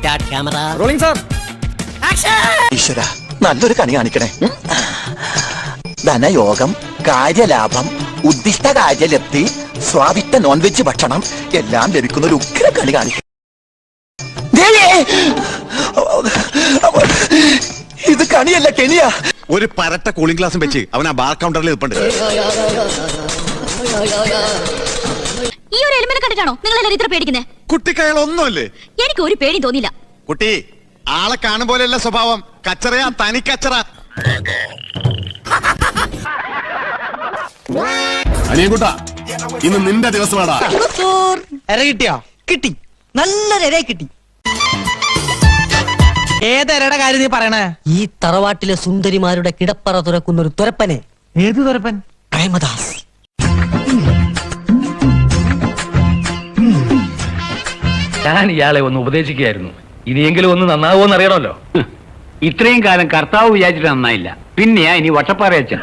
Start camera rolling sir. ഈശ്വര, നല്ലൊരു കണി കാണിക്കണേ. ധനയോഗം, കാര്യലാഭം, ഉദ്ദിഷ്ട കാര്യലബ്ധി, സ്വാദിഷ്ട നോൺവെജ് ഭക്ഷണം എല്ലാം ലഭിക്കുന്ന ഒരു ഉഗ്ര കളി കാണിക്കും. ഇത് കണിയല്ല, കെണിയാ. ഒരു പരട്ട കൂളിംഗ് ഗ്ലാസും വെച്ച് അവൻ ആ ബാർ കൗണ്ടറിൽ നിൽപ്പുണ്ട്. ഈ ഒരു എലിമെന്റ് കണ്ടിട്ടാണോ നിങ്ങൾ എല്ലാവരും ഇത്ര പേടിക്കുന്നത്? കുട്ടിക്കയാൾ ഒന്നുമല്ലേ? എനിക്ക് ഒരു പേടി തോന്നില്ല. കുട്ടി, ആളെ കാണും പോലെയല്ല സ്വഭാവം. കച്ചറയാ, തനി കച്ചറ. അനിയൻകുട്ടാ, ഇന്ന് നിന്റെ ദിവസമാടാ. കിട്ടിയോ? കിട്ടി, നല്ലൊരു കിട്ടി. ഏതരയുടെ കാര്യം നീ പറയണേ? ഈ തറവാട്ടിലെ സുന്ദരിമാരുടെ കിടപ്പറ തുറക്കുന്ന ഒരു തുരപ്പനെ. ഏത് തുരപ്പൻ? പ്രേമദാസ്. ഞാൻ ഇയാളെ ഒന്ന് ഉപദേശിക്കുകയായിരുന്നു. ഇനിയെങ്കിലും ഒന്ന് നന്നാവോന്ന് അറിയണമല്ലോ. ഇത്രയും കാലം കർത്താവ് വിചാരിച്ചിട്ട് നന്നായില്ല, പിന്നെയാ ഇനി വട്ടപ്പാറയച്ചൻ.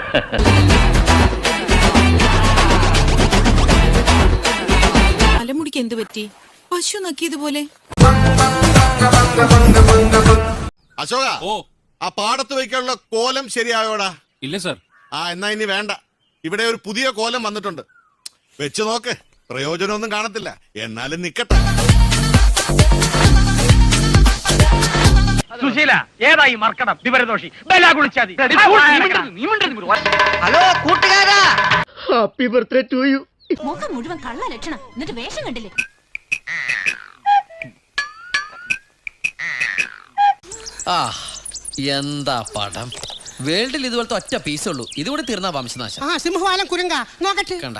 തലമുടിക്ക് എന്ത് പറ്റി? പശു നക്കിയതുപോലെ. അശോക, ആ പാടത്ത് വയ്ക്കാനുള്ള കോലം ശരിയായോടാ? ഇല്ല സർ. എന്നാ ഇനി വേണ്ട. ഇവിടെ ഒരു പുതിയ കോലം വന്നിട്ടുണ്ട്, വെച്ച് നോക്ക്. പ്രയോജനമൊന്നും കാണത്തില്ല, എന്നാലും നിക്കട്ടെ. സുശീല, ഏതായി മർക്കടം വിവരദോഷി? ഹലോ കൂട്ടുകാരാ, ഹാപ്പി ബർത്ത്ഡേ ടു യു. മുഖം മുഴുവൻ കള്ള ലക്ഷണം, എന്നിട്ട് വേഷം കണ്ടില്ലേ? എന്താ പടം! വേൾഡിൽ ഇതുപോലത്തെ ഒറ്റ പീസേ ഉള്ളൂ. ഇതുകൂടി തീർന്നാ വംശനാശം. സിംഹവാലം കുരങ്ക നോക്കട്ടെ. കണ്ട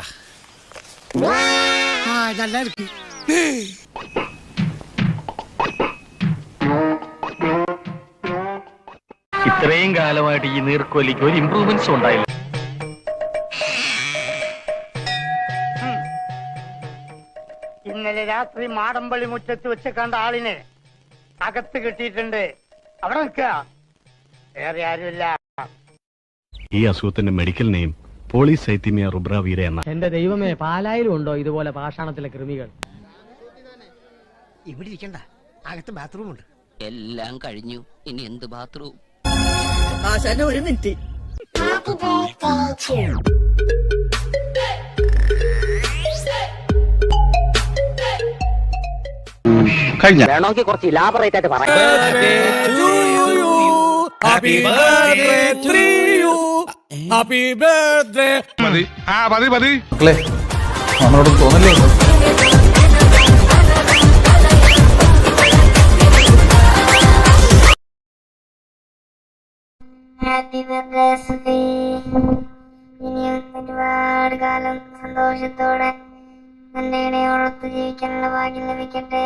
ഇത്രയും കാലമായിട്ട് ഈ നീർക്കോലിക്ക് ഒരു ഇംപ്രൂവ്മെന്റ്സും ഉണ്ടായില്ല. ഇന്നലെ രാത്രി മാടമ്പള്ളി മുറ്റത്ത് വെച്ച് കണ്ട ആളിനെ അകത്ത് കിട്ടിയിട്ടുണ്ട്. അവിടെ നിൽക്കുക, വേറെ ആരുമില്ല. ഈ അസുഖത്തിന്റെ മെഡിക്കൽ നെയിം പോളിസൈത്തീമിയ റുബ്രാവീര എന്ന. എന്റെ ദൈവമേ, പാലായിലും ഉണ്ടോ ഇതുപോലെ പാഷാണത്തിലെ കൃമികൾ? ഇവിടെ ഇരിക്കണ്ട, അകത്ത് ബാത്റൂം ഉണ്ട്. എല്ലാം കഴിഞ്ഞു, ഇനി എന്ത് ബാത്റൂം? ഒരു മിനിറ്റ്. കഴിഞ്ഞ വേണമെങ്കിൽ കുറച്ച് ഇലാബറേറ്റ് ആയിട്ട് പറയാം. മക്കളെ, നമ്മളോട് തോന്നല്ലേ? Happy birthday Sudhi. ഇനിയും ഒരുപാട് കാലം സന്തോഷത്തോടെ നിന്റെ ഇണയോടൊത്ത് ജീവിക്കാനുള്ള ഭാഗ്യം ലഭിക്കട്ടെ.